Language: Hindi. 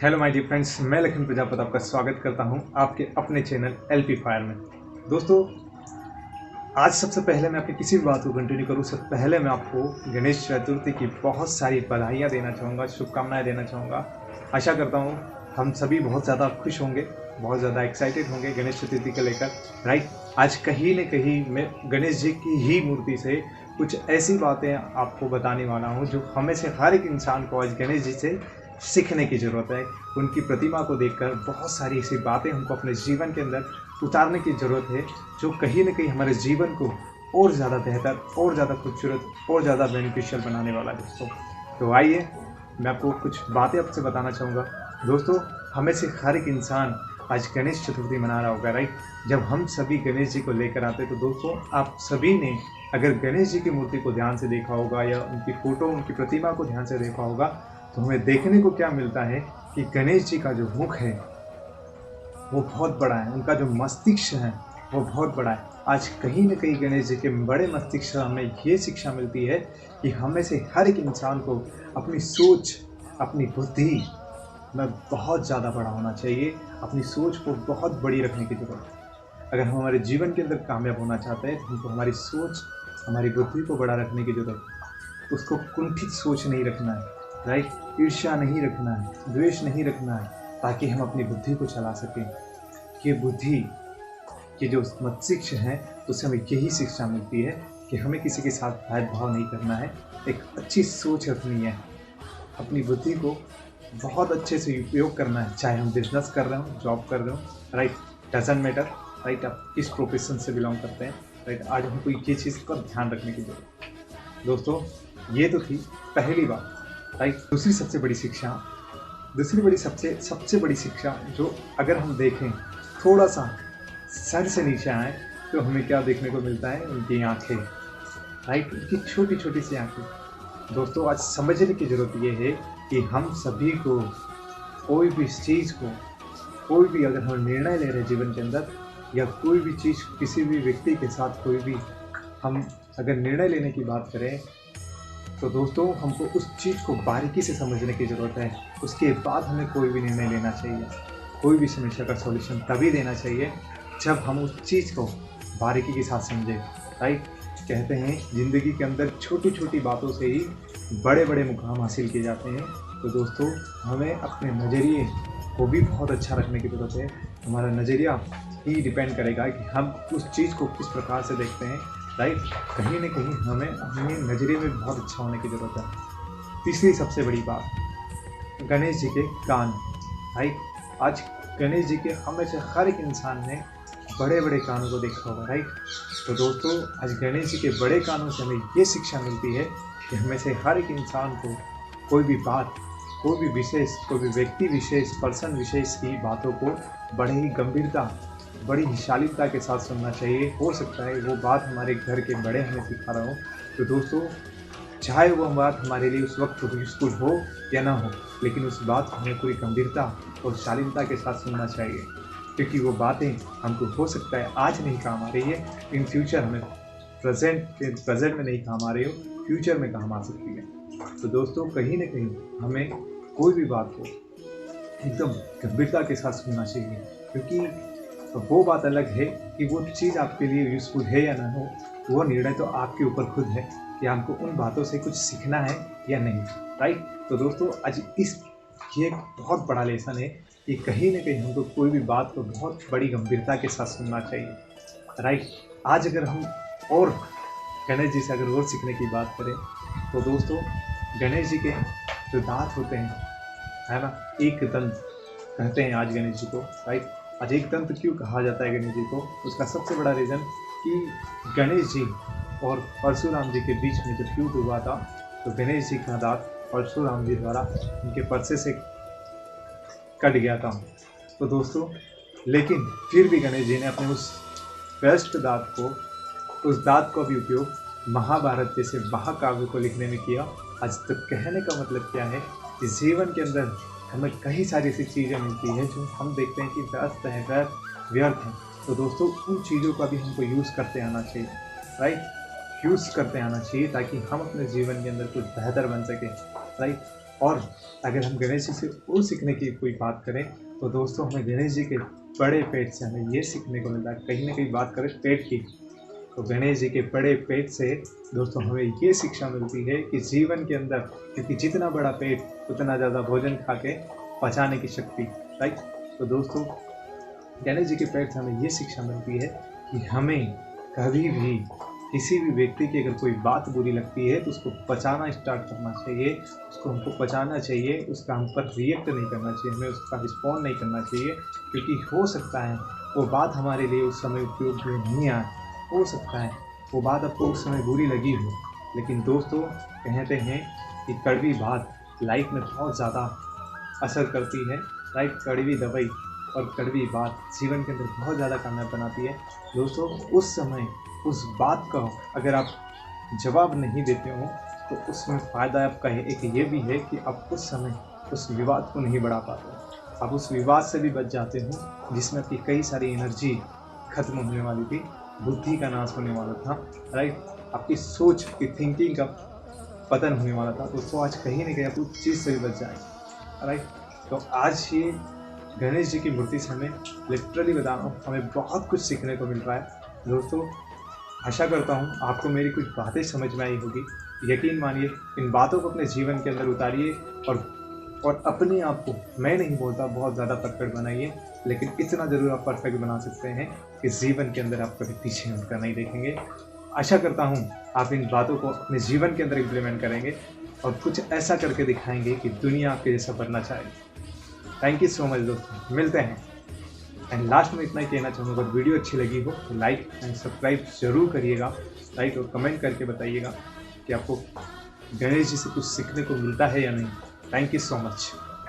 हेलो माय डियर फ्रेंड्स, मैं लखन प्रजापति आपका स्वागत करता हूं आपके अपने चैनल एलपी फायर में। दोस्तों, आज सबसे पहले मैं अपनी किसी भी बात को कंटिन्यू करूं सबसे पहले मैं आपको गणेश चतुर्थी की बहुत सारी बधाइयां देना चाहूँगा, शुभकामनाएं देना चाहूँगा। आशा करता हूं हम सभी बहुत ज़्यादा खुश होंगे, बहुत ज़्यादा एक्साइटेड होंगे गणेश चतुर्थी को लेकर। राइट, आज कहीं न कहीं मैं गणेश जी की ही मूर्ति से कुछ ऐसी बातें आपको बताने वाला हूँ जो हमें से हर एक इंसान को आज गणेश जी से सीखने की ज़रूरत है। उनकी प्रतिमा को देखकर बहुत सारी ऐसी बातें हमको अपने जीवन के अंदर उतारने की ज़रूरत है जो कहीं न कहीं हमारे जीवन को और ज़्यादा बेहतर, और ज़्यादा खूबसूरत, और ज़्यादा बेनिफिशियल बनाने वाला है दोस्तों। तो आइए मैं आपको कुछ बातें आपसे बताना चाहूँगा। दोस्तों, हमें से हर एक इंसान आज गणेश चतुर्थी मना रहा होगा। राइट, जब हम सभी गणेश जी को लेकर आते तो दोस्तों आप सभी ने अगर गणेश जी की मूर्ति को ध्यान से देखा होगा या उनकी फ़ोटो, उनकी प्रतिमा को ध्यान से देखा होगा तो हमें देखने को क्या मिलता है कि गणेश जी का जो मुख है वो बहुत बड़ा है, उनका जो मस्तिष्क है वो बहुत बड़ा है। आज कहीं न कहीं गणेश जी के बड़े मस्तिष्क से हमें ये शिक्षा मिलती है कि हमें से हर एक इंसान को अपनी सोच, अपनी बुद्धि में बहुत ज़्यादा बड़ा होना चाहिए, अपनी सोच को बहुत बड़ी रखने की ज़रूरत है। अगर हम हमारे जीवन के अंदर कामयाब होना चाहते हैं तो हमको हमारी सोच, हमारी बुद्धि को बड़ा रखने की ज़रूरत है। उसको कुंठित सोच नहीं रखना है। राइट, ईर्ष्या नहीं रखना है, द्वेष नहीं रखना है, ताकि हम अपनी बुद्धि को चला सकें। ये बुद्धि की जो मस्तिष्क है उससे हमें यही शिक्षा मिलती है कि हमें किसी के साथ भेदभाव नहीं करना है, एक अच्छी सोच रखनी है, अपनी बुद्धि को बहुत अच्छे से उपयोग करना है। चाहे हम बिजनेस कर रहे हो, जॉब कर रहे हो, राइट, डजंट मैटर। राइट, आप किस प्रोफेशन से बिलोंग करते हैं। राइट, आज हमको ये चीज़ का ध्यान रखने की जरूरत है। दोस्तों, ये तो थी पहली बात। राइट, दूसरी सबसे बड़ी शिक्षा जो अगर हम देखें थोड़ा सा सर से नीचे आए तो हमें क्या देखने को मिलता है, उनकी आंखें। राइट, उनकी छोटी छोटी सी आंखें। दोस्तों, आज समझने की ज़रूरत ये है कि हम सभी को कोई भी चीज़ को, कोई भी अगर हम निर्णय ले रहे हैं जीवन के अंदर या कोई भी चीज़ किसी भी व्यक्ति के साथ कोई भी हम अगर निर्णय लेने की बात करें तो दोस्तों हमको उस चीज़ को बारीकी से समझने की ज़रूरत है। उसके बाद हमें कोई भी निर्णय लेना चाहिए। कोई भी समस्या का सॉल्यूशन तभी देना चाहिए जब हम उस चीज़ को बारीकी के साथ समझें। राइट, कहते हैं ज़िंदगी के अंदर छोटी छोटी बातों से ही बड़े बड़े मुकाम हासिल किए जाते हैं। तो दोस्तों, हमें अपने नज़रिए को भी बहुत अच्छा रखने की ज़रूरत है। हमारा नज़रिया ही डिपेंड करेगा कि हम उस चीज़ को किस प्रकार से देखते हैं। राइट, कहीं न कहीं हमें अपने नज़रिए में बहुत अच्छा होने की ज़रूरत है। तीसरी सबसे बड़ी बात, गणेश जी के कान। राइट, आज गणेश जी के हमें से हर एक इंसान ने बड़े बड़े कानों को देखा होगा। राइट, तो दोस्तों आज गणेश जी के बड़े कानों से हमें ये शिक्षा मिलती है कि हमें से हर एक इंसान को कोई भी बात, कोई भी विशेष, कोई भी व्यक्ति विशेष, पर्सन विशेष की बातों को बड़े ही गंभीरता, बड़ी शालीनता के साथ सुनना चाहिए। हो सकता है वो बात हमारे घर के बड़े हमें सिखा रहे हो, तो दोस्तों चाहे वो बात हमारे लिए उस वक्त यूज़फुल हो या ना हो, लेकिन उस बात को हमें पूरी गंभीरता और शालीनता के साथ सुनना चाहिए, क्योंकि वो बातें हमको हो सकता है आज नहीं काम आ रही है, इन फ्यूचर हमें प्रेजेंट में नहीं काम आ रही हो, फ्यूचर में काम आ सकती है। तो दोस्तों, कहीं ना कहीं हमें कोई भी बात को एकदम गंभीरता के साथ सुनना चाहिए, क्योंकि वो बात अलग है कि वो चीज़ आपके लिए यूज़फुल है या ना हो, वो निर्णय तो आपके ऊपर खुद है कि आपको उन बातों से कुछ सीखना है या नहीं। राइट, तो दोस्तों आज ये एक बहुत बड़ा लेसन है कि कहीं ना कहीं हमको कोई भी बात को बहुत बड़ी गंभीरता के साथ सुनना चाहिए। राइट, आज अगर हम और गणेश जी से अगर और सीखने की बात करें तो दोस्तों गणेश जी के जो दांत होते हैं, है ना, एक दंत कहते हैं आज गणेश जी को। राइट, आज एक दंत क्यों कहा जाता है गणेश जी को? उसका सबसे बड़ा रीज़न कि गणेश जी और परशुराम जी के बीच में जब युद्ध हुआ था तो गणेश जी का दांत परशुराम जी द्वारा उनके परसे से कट गया था। तो दोस्तों, लेकिन फिर भी गणेश जी ने अपने उस बेस्ट उस दांत को भी उपयोग महाभारत जैसे महाकाव्य को लिखने में किया। आज तक कहने का मतलब क्या है कि जीवन के अंदर हमें कई सारी ऐसी चीज़ें मिलती हैं जो हम देखते हैं कि व्यर्थ है। तो दोस्तों, उन चीज़ों का भी हमको यूज़ करते आना चाहिए। राइट, यूज़ करते आना चाहिए ताकि हम अपने जीवन के अंदर कुछ बेहतर बन सकें। राइट, और अगर हम गणेश जी से वो सीखने की कोई बात करें तो दोस्तों हमें गणेश जी के बड़े पेट से हमें ये सीखने को मिलता है। कहीं ना कहीं बात करें पेट की, तो गणेश जी के बड़े पेट से दोस्तों हमें ये शिक्षा मिलती है कि जीवन के अंदर, क्योंकि जितना बड़ा पेट उतना ज़्यादा भोजन खा के पचाने की शक्ति, राइट। तो दोस्तों गणेश जी के पेट से हमें ये शिक्षा मिलती है कि हमें कभी भी किसी भी व्यक्ति की अगर कोई बात बुरी लगती है तो उसको पचाना स्टार्ट करना चाहिए, उसको हमको पचाना चाहिए, उसका हम पर रिएक्ट नहीं करना चाहिए, हमें उसका रिस्पॉन्ड नहीं करना चाहिए, क्योंकि हो सकता है वो बात हमारे लिए उस समय उपयोग में नहीं आए, हो सकता है वो बात आपको उस समय बुरी लगी हो, लेकिन दोस्तों कहते हैं कि कड़वी बात लाइफ में बहुत ज़्यादा असर करती है, राइट। कड़वी दवाई और कड़वी बात जीवन के अंदर बहुत ज़्यादा कामयाब बनाती है। दोस्तों उस समय उस बात का अगर आप जवाब नहीं देते हो तो उसमें फ़ायदा आपका है, एक ये भी है कि आप उस समय उस विवाद को नहीं बढ़ा पाते, आप उस विवाद से भी बच जाते हो जिसमें आपकी कई सारी एनर्जी खत्म होने वाली थी, बुद्धि का नाश होने वाला था, राइट। आपकी सोच की थिंकिंग का पतन होने वाला था। दोस्तों आज कहीं ना कहीं आप उस चीज़ से भी बच जाएंगे, राइट। तो आज ये गणेश जी की मूर्ति से हमें लिटरली बता रहा हूँ, हमें बहुत कुछ सीखने को मिल रहा है। दोस्तों आशा करता हूँ आपको मेरी कुछ बातें समझ में आई होगी। यकीन मानिए इन बातों को अपने जीवन के अंदर उतारिए और अपने आप को, मैं नहीं बोलता बहुत ज़्यादा परफेक्ट बनाइए, लेकिन इतना ज़रूर आप परफेक्ट बना सकते हैं कि जीवन के अंदर आप कभी पीछे हटकर नहीं देखेंगे। आशा करता हूँ आप इन बातों को अपने जीवन के अंदर इम्प्लीमेंट करेंगे और कुछ ऐसा करके दिखाएंगे कि दुनिया आपके जैसा बनना चाहेगी। थैंक यू सो मच दोस्तों, मिलते हैं। एंड लास्ट में इतना ही कहना चाहूँगा, अगर वीडियो अच्छी लगी हो तो लाइक एंड सब्सक्राइब जरूर करिएगा, राइट। और कमेंट करके बताइएगा कि आपको गणेश जी से कुछ सीखने को मिलता है या नहीं। Thank you so much.